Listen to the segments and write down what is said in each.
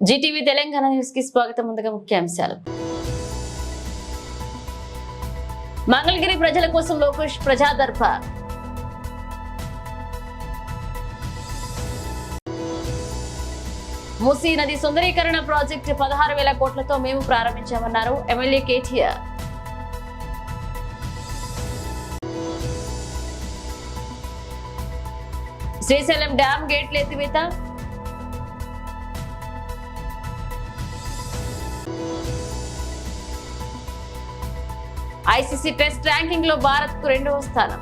Zee TV Telangana news కి స్వాగతం. ముందుగా ముఖ్యాంశాలు. మంగళగిరి ప్రజల కోసం లోకేష్ ప్రజా దర్బార్. మూసీ నది సుందరీకరణ ప్రాజెక్టు 16,000 కోట్లతో మేము ప్రారంభించామన్నారు ఎమ్మెల్యే కేటీఆర్. శ్రీశైలం డ్యాం గేట్ల ఎత్తివేత. ఐసీసీ టెస్ట్ ర్యాంకింగ్ లో భారత్ కు 2వ స్థానం.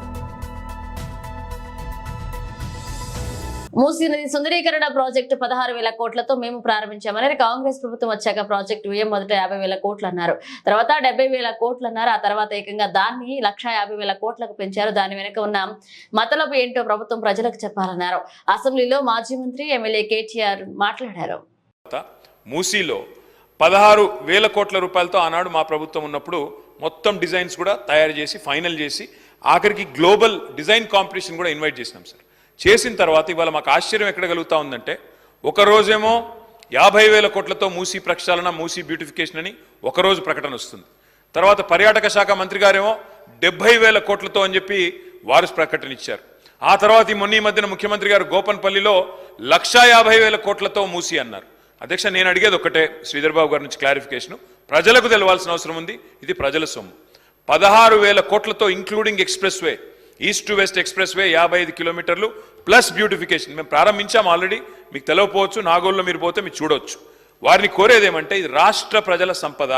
మూసీ నది సుందరీకరణ ప్రాజెక్టు 16,000 కోట్లతో మేము ప్రారంభించామని కాంగ్రెస్ ప్రభుత్వం వచ్చాక ప్రాజెక్టు వ్యయం మొదట 50,000 కోట్లు అన్నారు, తర్వాత 70,000 కోట్లు అన్నారు. ఆ తర్వాత ఏకంగా దాన్ని 1,50,000 కోట్లకు పెంచారు. దాని వెనుక ఉన్న మతలబు ఏంటో ప్రభుత్వం ప్రజలకు చెప్పాలన్నారు. అసెంబ్లీలో మాజీ మంత్రి ఎమ్మెల్యే కేటీఆర్ మాట్లాడారు. మూసీలో 16,000 కోట్ల రూపాయలతో ఆనాడు మా ప్రభుత్వం ఉన్నప్పుడు మొత్తం డిజైన్స్ కూడా తయారు చేసి ఫైనల్ చేసి ఆఖరికి గ్లోబల్ డిజైన్ కాంపిటీషన్ కూడా ఇన్వైట్ చేసినాం సార్. చేసిన తర్వాత ఇవాళ మాకు ఆశ్చర్యం ఎక్కడ కలుగుతా ఉందంటే, ఒకరోజేమో 50,000 కోట్లతో మూసీ ప్రక్షాళన, మూసీ బ్యూటిఫికేషన్ అని ఒకరోజు ప్రకటన వస్తుంది. తర్వాత పర్యాటక శాఖ మంత్రి గారేమో 70,000 కోట్లతో అని చెప్పి వారు ప్రకటన ఇచ్చారు. ఆ తర్వాత ఈ మధ్యన ముఖ్యమంత్రి గారు గోపన్పల్లిలో 1,50,000 కోట్లతో మూసీ అన్నారు. అధ్యక్ష, నేను అడిగేది ఒక్కటే, శ్రీధర్ బాబు గారి నుంచి క్లారిఫికేషన్. ప్రజలకు తెలవాల్సిన అవసరం ఉంది, ఇది ప్రజల సొమ్ము. 16,000 కోట్లతో including express way, east to west express way 55 కిలోమీటర్లు ప్లస్ బ్యూటిఫికేషన్ మేము ప్రారంభించాం ఆల్రెడీ. మీకు తెలియకపోవచ్చు, నాగోల్లో మీరు పోతే మీరు చూడవచ్చు. వారిని కోరేదేమంటే, ఇది రాష్ట్ర ప్రజల సంపద.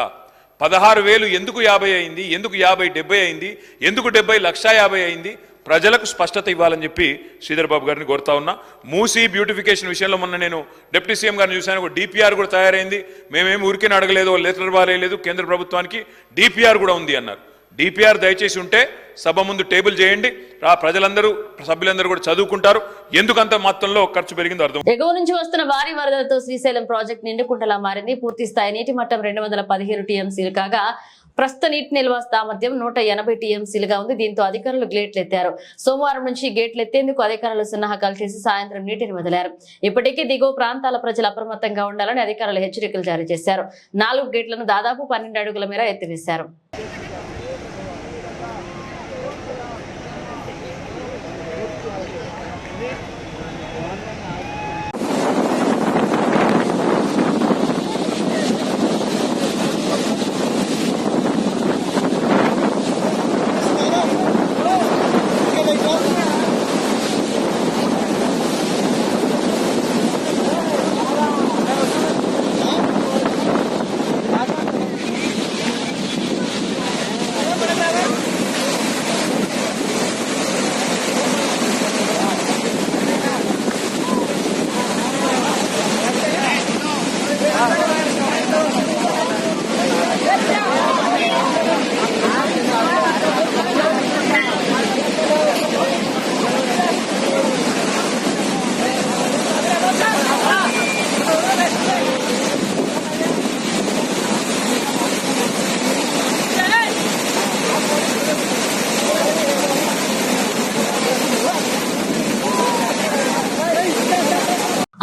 16,000 ఎందుకు 50 అయింది, ఎందుకు 50 70 అయింది, ఎందుకు 70 1,50,000 అయింది, ప్రజలకు స్పష్టత ఇవ్వాలని చెప్పి శ్రీధర్ బాబు గారిని కోరుతా ఉన్నా. మూసీ బ్యూటిఫికేషన్ విషయంలో మొన్న నేను డిప్యూటీ సీఎం గారిని చూశాను, ఒక డిపిఆర్ కూడా తయారైంది. మేమేమి ఊరికే అడగలేదు, లెటర్ బారేయలేదు, కేంద్ర ప్రభుత్వానికి డిపిఆర్ కూడా ఉంది అన్నారు. డిపిఆర్ దయచేసి ఉంటే సభ ముందు టేబుల్ చేయండి, ప్రజలందరూ సభ్యులందరూ కూడా చదువుకుంటారు ఎందుకంత మొత్తంలో ఖర్చు పెరిగిందో అర్థం. ఎగువ నుంచి వస్తున్న భారీ వరదలతో శ్రీశైలం ప్రాజెక్టు నిండుకుంటలా మారింది. పూర్తి స్థాయి నీటి మట్టం 215 టీఎంసీలు కాగా ప్రస్తుత నీటి నిల్వ సామర్థ్యం 180 టీఎంసీలుగా ఉంది. దీంతో అధికారులు గేట్లు ఎత్తారు. సోమవారం నుంచి గేట్లు ఎత్తేందుకు అధికారులు సన్నాహకాలు చేసి సాయంత్రం నీటిని వదిలారు. ఇప్పటికీ దిగువ ప్రాంతాల ప్రజలు అప్రమత్తంగా ఉండాలని అధికారులు హెచ్చరికలు జారీ చేశారు. 4 గేట్లను దాదాపు 12 అడుగుల మేర ఎత్తివేశారు.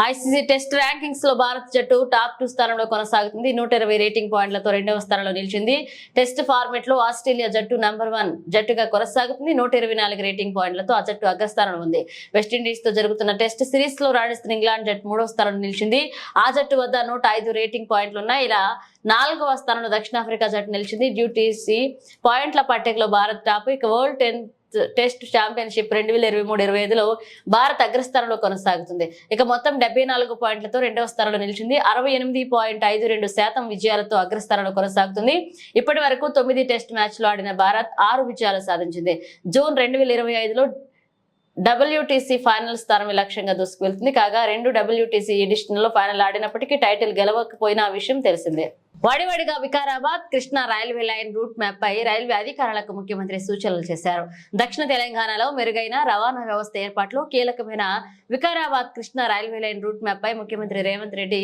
ఐసీసీ టెస్ట్ ర్యాంకింగ్స్ లో భారత్ జట్టు టాప్ 2 స్థానంలో కొనసాగుతుంది. 120 రేటింగ్ పాయింట్లతో 2వ స్థానంలో నిలిచింది. టెస్ట్ ఫార్మెట్ లో ఆస్ట్రేలియా జట్టు నంబర్ 1 జట్టుగా కొనసాగుతుంది. 124 రేటింగ్ పాయింట్లతో ఆ జట్టు అగ్రస్థానంలో ఉంది. వెస్టిండీస్ తో జరుగుతున్న టెస్ట్ సిరీస్ లో రాణిస్తున్న ఇంగ్లాండ్ జట్టు 3వ స్థానంలో నిలిచింది. ఆ జట్టు వద్ద 105 రేటింగ్ పాయింట్లు ఉన్నాయి. ఇలా 4వ స్థానంలో దక్షిణాఫ్రికా జట్టు నిలిచింది. డ్యూటీసీ పాయింట్ల పట్టికలో భారత్ టాప్. ఇక వరల్డ్ టెస్ట్ ఛాంపియన్షిప్ 2023-25లో భారత్ అగ్రస్థానంలో కొనసాగుతుంది. ఇక మొత్తం 74 పాయింట్లతో 2వ స్థానంలో నిలిచింది. 68.52% విజయాలతో అగ్రస్థానంలో కొనసాగుతుంది. ఇప్పటి వరకు 9 టెస్ట్ మ్యాచ్లు ఆడిన భారత్ 6 విజయాలు సాధించింది. జూన్ 2025లో WTC ఫైనల్ స్థానం లక్ష్యంగా దూసుకువెళ్తుంది. కాగా 2 WTC ఎడిషన్లో ఫైనల్ ఆడినప్పటికీ టైటిల్ గెలవకపోయిన విషయం తెలిసిందే. వాడివాడిగా Vikarabad Krishna railway line route map పై రైల్వే అధికారులకు ముఖ్యమంత్రి సూచనలు చేశారు. దక్షిణ తెలంగాణలో మెరుగైన రవాణా వ్యవస్థ ఏర్పాట్లో కీలకమైన Vikarabad Krishna railway line route map పై ముఖ్యమంత్రి రేవంత్ రెడ్డి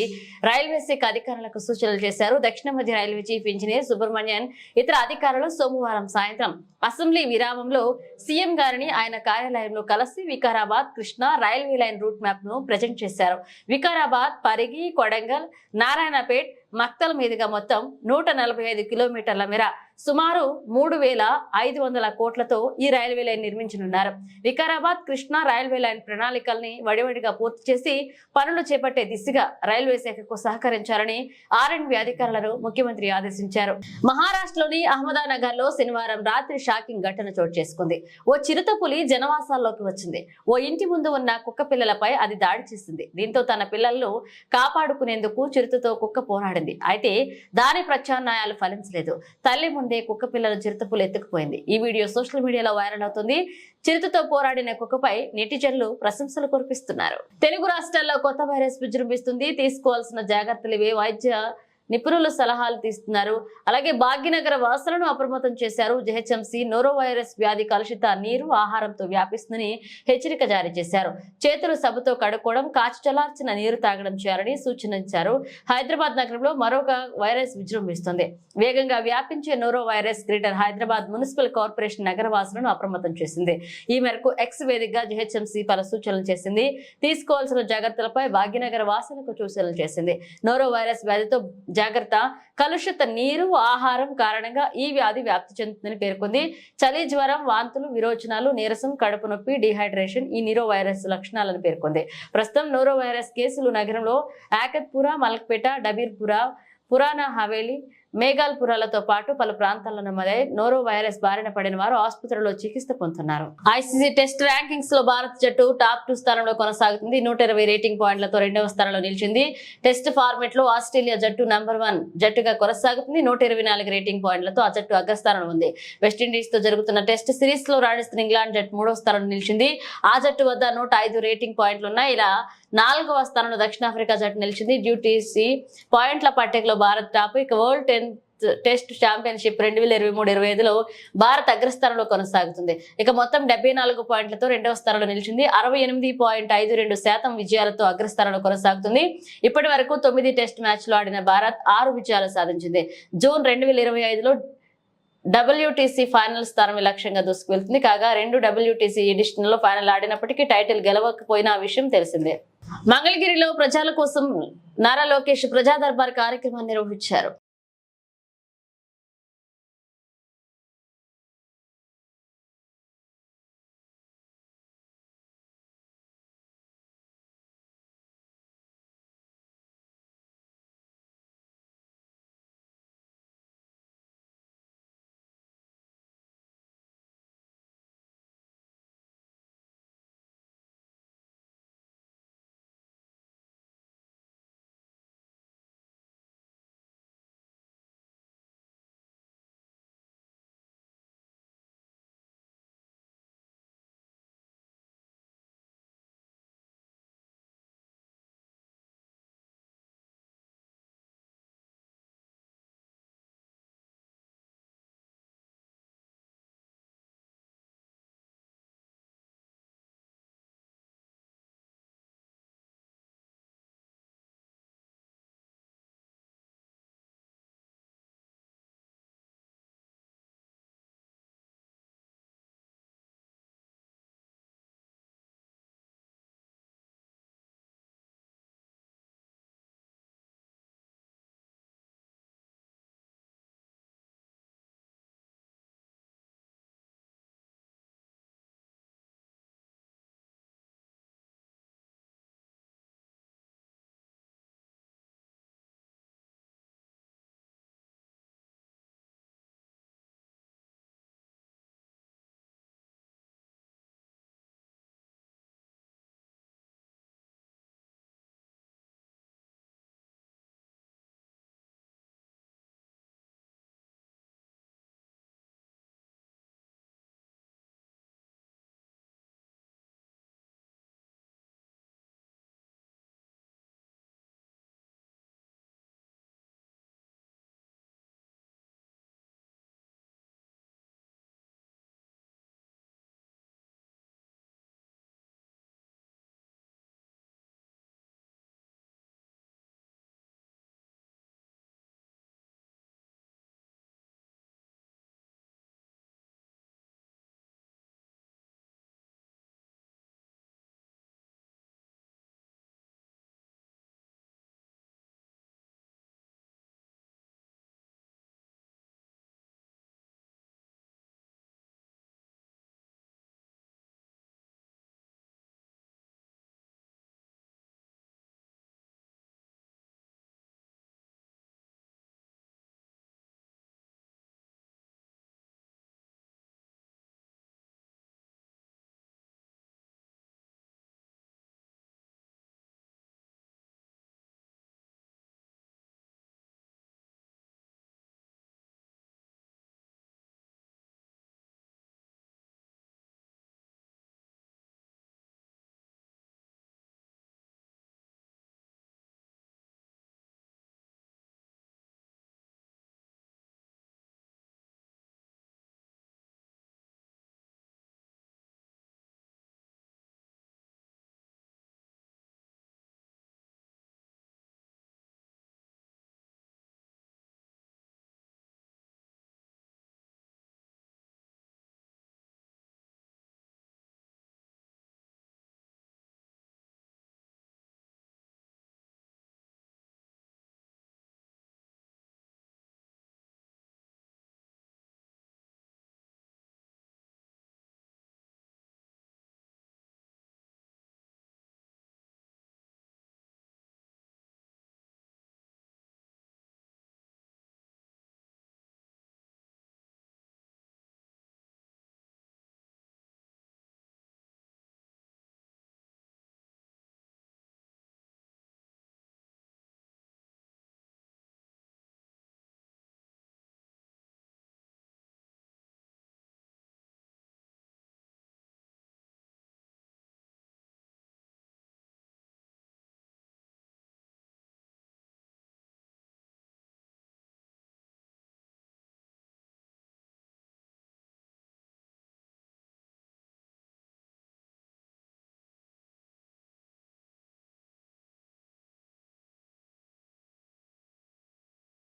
రైల్వే శాఖ అధికారులకు సూచనలు చేశారు. దక్షిణ మధ్య రైల్వే చీఫ్ ఇంజనీర్ సుబ్రహ్మణ్యన్ ఇతర అధికారులు సోమవారం సాయంత్రం అసెంబ్లీ విరామంలో సీఎం గారిని ఆయన కార్యాలయంలో కలిసి Vikarabad Krishna railway line route map ను ప్రజెంట్ చేశారు. వికారాబాద్, పరిగి, కొడంగల్, నారాయణపేట్, మక్తల్ మీదుగా మొత్తం 145 కిలోమీటర్ల మేర సుమారు 3,500 కోట్లతో ఈ రైల్వే లైన్ నిర్మించనున్నారు. వికారాబాద్ కృష్ణా రైల్వే లైన్ ప్రణాళికల్ని వడివడిగా పూర్తి చేసి పనులు చేపట్టే దిశగా రైల్వే శాఖకు సహకరించాలని ఆర్ఎండ్బి అధికారులను ముఖ్యమంత్రి ఆదేశించారు. మహారాష్ట్రలోని అహ్మదానగర్ లో శనివారం రాత్రి షాకింగ్ ఘటన చోటు చేసుకుంది. ఓ చిరుతపులి జనవాసాల్లోకి వచ్చింది. ఓ ఇంటి ముందు ఉన్న కుక్క పిల్లలపై అది దాడి చేసింది. దీంతో తన పిల్లలను కాపాడుకునేందుకు చిరుతతో కుక్క పోరాడింది. అయితే దాని ప్రత్యామ్నాయాలు ఫలించలేదు. తల్లి ముందే కుక్క పిల్లలను చిరుతపులి ఎత్తుకుపోయింది. ఈ వీడియో సోషల్ మీడియాలో వైరల్ అవుతుంది. చిరుతతో పోరాడిన కుక్కపై నెటిజన్లు ప్రశంసలు కురిపిస్తున్నారు. తెలుగు రాష్ట్రాల్లో కొత్త వైరస్ విజృంభిస్తుంది. తీసుకోవాల్సిన జాగ్రత్తలు ఇవే. వైద్య నిపుణులు సలహాలు తీస్తున్నారు. అలాగే భాగ్యనగర వాసులను అప్రమత్తం చేశారు. జిహెచ్ఎంసీ నోరో వైరస్ వ్యాధి కలుషిత నీరు, ఆహారంతో వ్యాపిస్తుందని హెచ్చరిక జారీ చేశారు. చేతులు సబ్బుతో కడుక్కోవడం, కాచి చల్లార్చిన నీరు తాగడం చేయాలని సూచించారు. హైదరాబాద్ నగరంలో మరొక వైరస్ విజృంభిస్తుంది. వేగంగా వ్యాపించే noro virus greater Hyderabad municipal corporation నగరవాసులను అప్రమత్తం చేసింది. ఈ మేరకు ఎక్స్ వేదికగా జిహెచ్ఎంసీ పలు సూచనలు చేసింది. తీసుకోవాల్సిన జాగ్రత్తలపై భాగ్యనగర వాసులకు సూచనలు చేసింది. నోరో వైరస్ వ్యాధితో జాగ్రత్త, కలుషిత నీరు, ఆహారం కారణంగా ఈ వ్యాధి వ్యాప్తి చెందుతుందని పేర్కొంది. చలి, జ్వరం, వాంతులు, విరోచనాలు, నీరసం, కడుపు నొప్పి, డిహైడ్రేషన్ ఈ నీరో వైరస్ లక్షణాలను పేర్కొంది. ప్రస్తుతం నోరో వైరస్ కేసులు నగరంలో ఆకత్పురా, మలక్పేట, డబీర్పురా, పురాణా హవేలీ, మేఘాల్పురాలతో పాటు పలు ప్రాంతాల్లో నమోదై నోరో వైరస్ బారిన పడిన వారు ఆసుపత్రిలో చికిత్స పొందుతున్నారు. ఐసీసీ టెస్ట్ ర్యాంకింగ్స్ లో భారత్ జట్టు టాప్ 2 స్థానంలో కొనసాగుతుంది. 120 రేటింగ్ పాయింట్లతో 2వ స్థానంలో నిలిచింది. టెస్ట్ ఫార్మెట్ లో ఆస్ట్రేలియా జట్టు నంబర్ 1 జట్టుగా కొనసాగుతుంది. 124 రేటింగ్ పాయింట్లతో ఆ జట్టు అగ్రస్థానంలో ఉంది. వెస్టిండీస్ తో జరుగుతున్న టెస్ట్ సిరీస్ లో రాణిస్తున్న ఇంగ్లాండ్ జట్టు 3వ స్థానంలో నిలిచింది. ఆ జట్టు వద్ద 105 రేటింగ్ పాయింట్లు ఉన్నాయి. ఇలా 4వ స్థానంలో దక్షిణాఫ్రికా జట్టు నిలిచింది. డ్యూటీసీ పాయింట్ల పట్టికలో భారత్ టాప్. ఇక వరల్డ్ టెస్ట్ ఛాంపియన్షిప్ 2023-25లో భారత్ అగ్రస్థానంలో కొనసాగుతుంది. ఇక మొత్తం 74 పాయింట్లతో 2వ స్థానంలో నిలిచింది. 68.52% విజయాలతో అగ్రస్థానంలో కొనసాగుతుంది. ఇప్పటి వరకు 9 టెస్ట్ మ్యాచ్లు ఆడిన భారత్ 6 విజయాలు సాధించింది. జూన్ 2025లో WTC ఫైనల్ స్థానం లక్ష్యంగా దూసుకువెళ్తుంది. కాగా 2 WTC ఎడిషన్ లో ఫైనల్ ఆడినప్పటికీ టైటిల్ గెలవకపోయిన ఆ విషయం తెలిసిందే. మంగళగిరిలో ప్రజల కోసం నారా లోకేష్ ప్రజా దర్బార్ కార్యక్రమాన్ని నిర్వహించారు.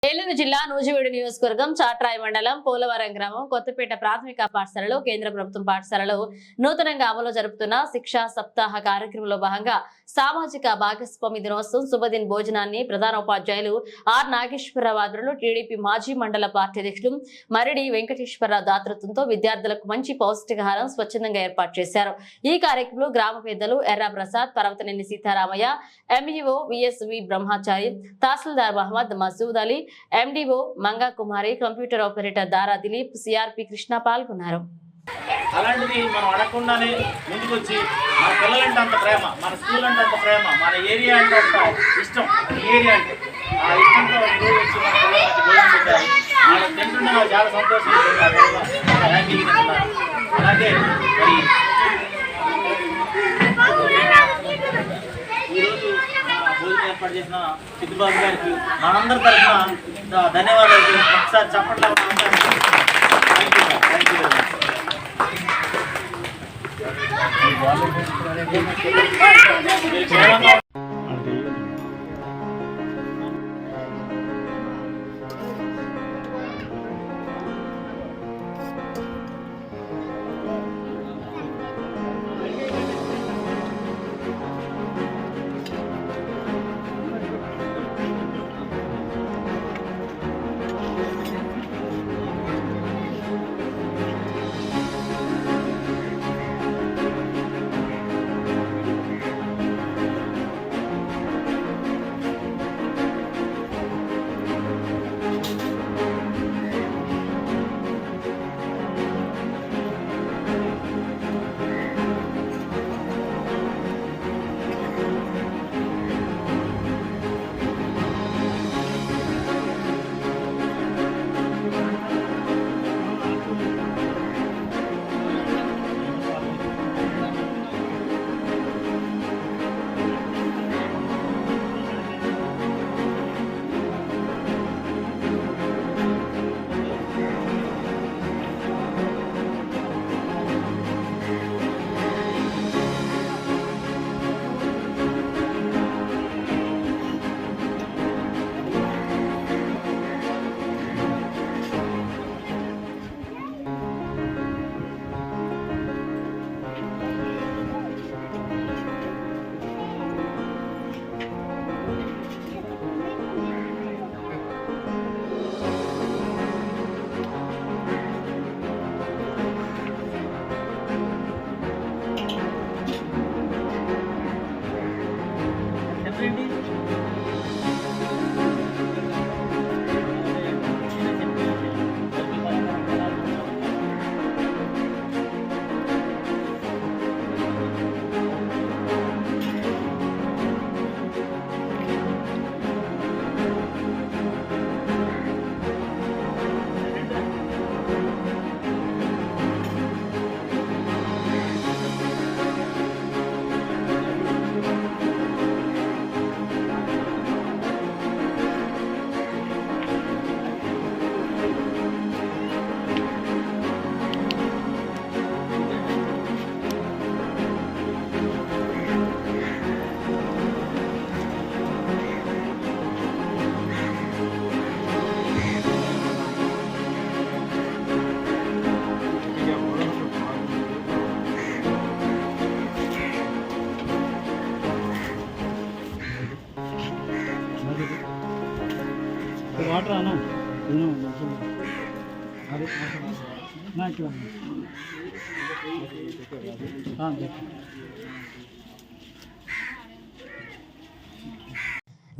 ఏలూరు జిల్లా నూజివీడు నియోజకవర్గం చాట్రాయి మండలం పోలవరం గ్రామం కొత్తపేట ప్రాథమిక పాఠశాలలో కేంద్ర ప్రభుత్వం పాఠశాలలో నూతనంగా అమలు జరుపుతున్న శిక్షా సప్తాహ కార్యక్రమంలో భాగంగా సామాజిక భాగస్వామి దినోత్సవం శుభదిన్ భోజనాన్ని ప్రధాన ఉపాధ్యాయులు ఆర్ నాగేశ్వరరావు ఆధ్వర్యంలో టీడీపీ మాజీ మండల పార్టీ అధ్యక్షులు మరిడి వెంకటేశ్వరరావు దాతృత్వంతో విద్యార్థులకు మంచి పౌష్టికాహారం స్వచ్ఛందంగా ఏర్పాటు చేశారు. ఈ కార్యక్రమంలో గ్రామ పెద్దలు ఎర్రా ప్రసాద్, పర్వతనేని సీతారామయ్య, ఎంఈఓ విఎస్వి బ్రహ్మచారి, తహసీల్దార్ మహమ్మద్ మసూద్ అలీ, ఎండిఓ మంగా కుమారి, కంప్యూటర్ ఆపరేటర్ దారా దిలీప్, సిఆర్పి కృష్ణ పాల్గొన్నారు. అలాంటిది మనం అడగకుండానే ముందుకొచ్చి మన పిల్లలంటే అంత ప్రేమ, మన స్కూల్ అంటే అంత ప్రేమ, మన ఏరియా అంటే అంత ఇష్టం, ఈ ఏరియా అంటే ఆ ఇష్టంతో ఈరోజు వచ్చి మన పిల్లలకి భోజనం పెట్టారు. వాళ్ళకి తింటుంటే నాకు చాలా సంతోషం. హ్యాపీగా తింటున్నారు. అలాగే మరి ఈరోజు భోజనం ఏర్పాటు చేసిన చిట్టుబాబు గారికి మనందరి తరఫున ధన్యవాదాలు. ఒకసారి చప్పట్లు థ్యాంక్ యూ. వాటర్ అన్నా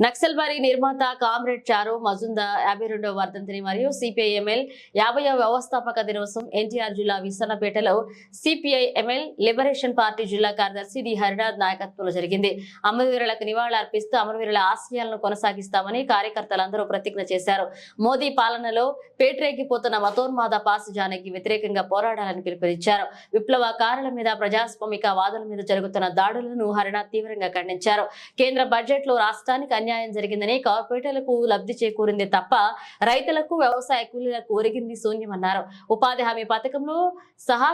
నక్సల్బారీ నిర్మాత కామ్రేడ్ చారు మజుందా 52వ వర్ధంతిని మరియు సిపిఐఎంఎల్ 50వ వ్యవస్థాపక దినోత్సవం ఎన్టీఆర్ జిల్లా విసన్నపేటలో సిపిఐఎంఎల్ లిబరేషన్ పార్టీ జిల్లా కార్యదర్శి డి హరినాథ్ నాయకత్వంలో జరిగింది. అమరవీరులకు నివాళులర్పిస్తూ అమరవీరుల ఆశయాలను కొనసాగిస్తామని కార్యకర్తలందరూ ప్రతిజ్ఞ చేశారు. మోదీ పాలనలో పేటరేగిపోతున్న మతోన్మాద పాసిజానికి వ్యతిరేకంగా పోరాడాలని పిలుపునిచ్చారు. విప్లవకారుల మీద, ప్రజాస్వామిక వాదుల మీద జరుగుతున్న దాడులను హరినాథ్ తీవ్రంగా ఖండించారు. కేంద్ర బడ్జెట్ లో రాష్ట్రానికి అన్యాయం జరిగిందని, కార్పొరేటర్లకు లబ్ధి చేకూరింది తప్ప రైతులకు వ్యవసాయ కూలీలకు ఒరిగింది శూన్యమన్నారు. ఉపాధి హామీ పథకంలో సహా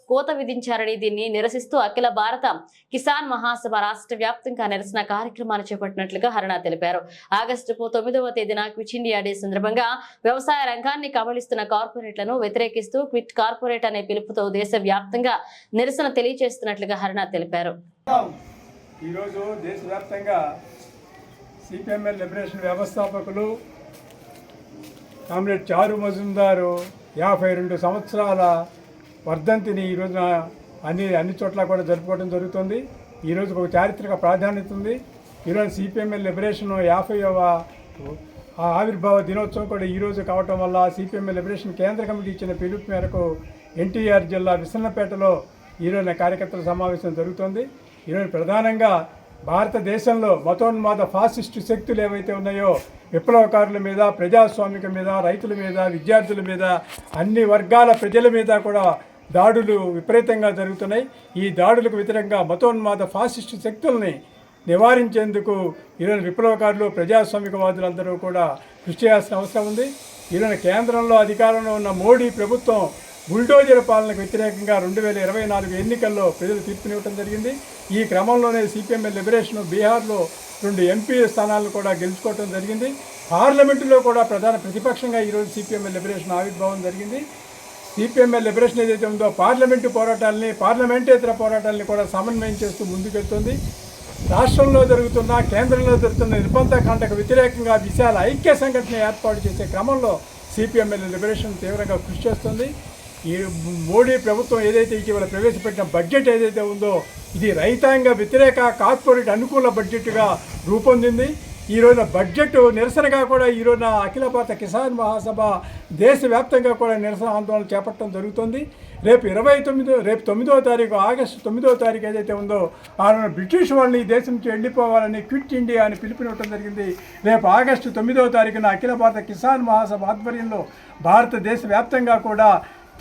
కోత విధించారని దీన్ని నిరసిస్తూ అఖిల భారత కిసాన్ మహాసభ రాష్ట్ర వ్యాప్తంగా నిరసన కార్యక్రమాలు చేపట్టినట్లుగా హరణ తెలిపారు. ఆగస్టు 9వ తేదీన క్విట్ ఇండియా డే సందర్భంగా వ్యవసాయ రంగాన్ని కబళిస్తున్న కార్పొరేట్లను వ్యతిరేకిస్తూ క్విట్ కార్పొరేట్ అనే పిలుపుతో దేశ వ్యాప్తంగా నిరసన తెలియజేస్తున్నట్లుగా హరణ తెలిపారు. ఈరోజు దేశవ్యాప్తంగా సిపిఎంఎల్ లిబరేషన్ వ్యవస్థాపకులు కామ్రేడ్ చారు మజుందారు 52 సంవత్సరాల వర్ధంతిని ఈరోజున అన్ని చోట్ల కూడా జరుపుకోవడం జరుగుతుంది. ఈరోజు ఒక చారిత్రక ప్రాధాన్యత ఉంది. ఈరోజు సిపిఎంఎల్ లిబరేషన్ 50వ ఆవిర్భావ దినోత్సవం కూడా ఈరోజు కావటం వల్ల సిపిఎంఎల్ లిబరేషన్ కేంద్ర కమిటీ ఇచ్చిన పిలుపు మేరకు ఎన్టీఆర్ జిల్లా విసన్నపేటలో ఈరోజు కార్యకర్తల సమావేశం జరుగుతుంది. ఈరోజు ప్రధానంగా భారతదేశంలో మతోన్మాద ఫాసిస్టు శక్తులు ఏవైతే ఉన్నాయో విప్లవకారుల మీద, ప్రజాస్వామిక మీద, రైతుల మీద, విద్యార్థుల మీద, అన్ని వర్గాల ప్రజల మీద కూడా దాడులు విపరీతంగా జరుగుతున్నాయి. ఈ దాడులకు వ్యతిరేకంగా మతోన్మాద ఫాసిస్టు శక్తుల్ని నివారించేందుకు ఈరోజు విప్లవకారులు, ప్రజాస్వామికవాదులందరూ కూడా కృషి చేయాల్సిన అవసరం ఉంది. ఈరోజు కేంద్రంలో అధికారంలో ఉన్న మోడీ ప్రభుత్వం బుల్డోజర్ పాలనకు వ్యతిరేకంగా 2024 ఎన్నికల్లో ప్రజలు తీర్పునివ్వడం జరిగింది. ఈ క్రమంలోనే సిపిఎంఎల్ లిబరేషన్ బీహార్లో 2 ఎంపీ స్థానాలను కూడా గెలుచుకోవడం జరిగింది. పార్లమెంటులో కూడా ప్రధాన ప్రతిపక్షంగా ఈరోజు సిపిఎంఎల్ లిబరేషన్ ఆవిర్భావం జరిగింది. సిపిఎంఎల్ లిబరేషన్ ఏదైతే ఉందో పార్లమెంటు పోరాటాలని, పార్లమెంటేతర పోరాటాలని కూడా సమన్వయం చేస్తూ ముందుకెళ్తుంది. రాష్ట్రంలో జరుగుతున్న, కేంద్రంలో జరుగుతున్న నిర్బంధకాండకు వ్యతిరేకంగా విశాల ఐక్య సంఘటన ఏర్పాటు చేసే క్రమంలో సిపిఎంఎల్ లిబరేషన్ తీవ్రంగా కృషి చేస్తుంది. ఈ మోడీ ప్రభుత్వం ఏదైతే ఇటీవల ప్రవేశపెట్టిన బడ్జెట్ ఏదైతే ఉందో ఇది రైతాంగ వ్యతిరేక, కార్పొరేట్ అనుకూల బడ్జెట్గా రూపొందింది. ఈరోజు బడ్జెట్ నిరసనగా కూడా ఈరోజు అఖిల భారత కిసాన్ మహాసభ దేశవ్యాప్తంగా కూడా నిరసన ఆందోళన చేపట్టడం జరుగుతుంది. రేపు 9వ తారీఖు ఆగస్టు 9వ తారీఖు ఏదైతే ఉందో ఆ బ్రిటిష్ వాళ్ళని ఈ దేశం నుంచి వెళ్ళిపోవాలని క్విట్ ఇండియా అని పిలుపునివ్వడం జరిగింది. రేపు ఆగస్టు 9వ తారీఖున అఖిల భారత కిసాన్ మహాసభ ఆధ్వర్యంలో భారతదేశ వ్యాప్తంగా కూడా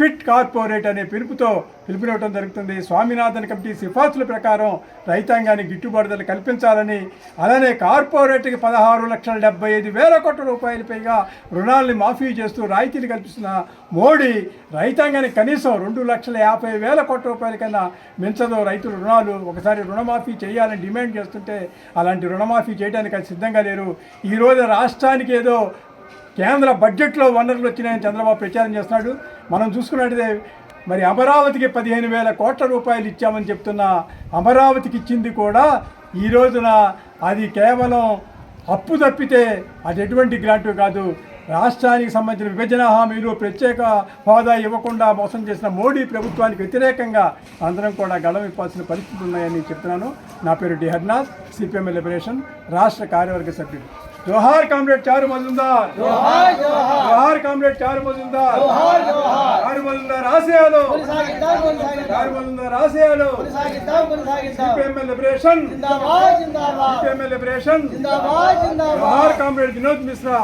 క్విట్ కార్పొరేట్ అనే పిలుపునివ్వడం జరుగుతుంది. స్వామినాథన్ కమిటీ సిఫార్సుల ప్రకారం రైతాంగానికి గిట్టుబాటు ధరలు కల్పించాలని, అలానే కార్పొరేట్కి 16,75,000 కోట్ల రూపాయల పైగా రుణాలని మాఫీ చేస్తూ రాయితీలు కల్పిస్తున్న మోడీ రైతాంగానికి కనీసం 2,50,000 కోట్ల రూపాయల కన్నా మించదో రైతుల రుణాలు ఒకసారి రుణమాఫీ చేయాలని డిమాండ్ చేస్తుంటే అలాంటి రుణమాఫీ చేయడానికి అది సిద్ధంగా లేరు. ఈరోజు రాష్ట్రానికి ఏదో కేంద్ర బడ్జెట్లో వనరులు వచ్చినాయని చంద్రబాబు ప్రచారం చేస్తున్నాడు. మనం చూసుకున్నట్లయితే మరి అమరావతికి 15,000 కోట్ల రూపాయలు ఇచ్చామని చెప్తున్న అమరావతికి ఇచ్చింది కూడా ఈ రోజున అది కేవలం అప్పు తప్పితే అది ఎటువంటి గ్రాంటు కాదు. రాష్ట్రానికి సంబంధించిన విభజన హామీలు, ప్రత్యేక హోదా ఇవ్వకుండా మోసం చేసిన మోడీ ప్రభుత్వానికి వ్యతిరేకంగా అందరం కూడా గళం ఇవ్వాల్సిన పరిస్థితులు ఉన్నాయని చెప్తున్నాను. నా పేరు డి హర్నాథ్, సిపిఎంఎల్ లిబరేషన్ రాష్ట్ర కార్యవర్గ సభ్యుడు. జోహార్ కామ్రేడ్ చారు మజుందార్, జోహార్ కామ్రేడ్ చారు మజుందార్, చారు మజుందార్ ఆశయాలు, చారు మజుందార్ ఆశయాలు. CPI ML liberation, CPI ML liberation. జోహార్ కామ్రేడ్ వినోద్ మిశ్రా,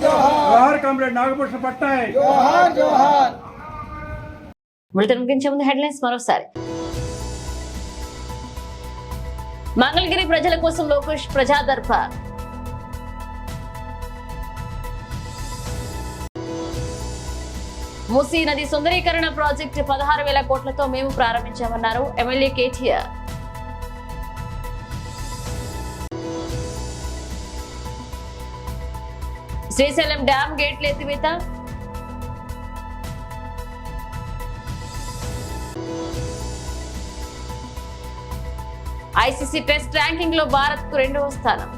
జోహార్ కామ్రేడ్ నాగభూషణ పట్నాయక్. బులెటిన్ ముగించే ముందు హెడ్లైన్స్ మరోసారి. మంగళగిరి ప్రజల కోసం లోకేష్ ప్రజా దర్బార్. మూసీ నది సుందరీకరణ ప్రాజెక్టు 16,000 కోట్లతో మేము ప్రారంభించామన్నారు ఎమ్మెల్యే కేటీఆర్. శ్రీశైలం డ్యాం గేట్ల ఎత్తివేత, ఐసీసీ టెస్ట్ ర్యాంకింగ్ లో భారత్ కు 2వ స్థానం.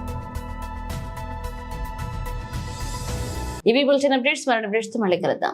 ఇవి బులెటిన్ అప్డేట్స్. మరిన్ని అప్డేట్స్ తో మళ్ళీ కలుద్దాం.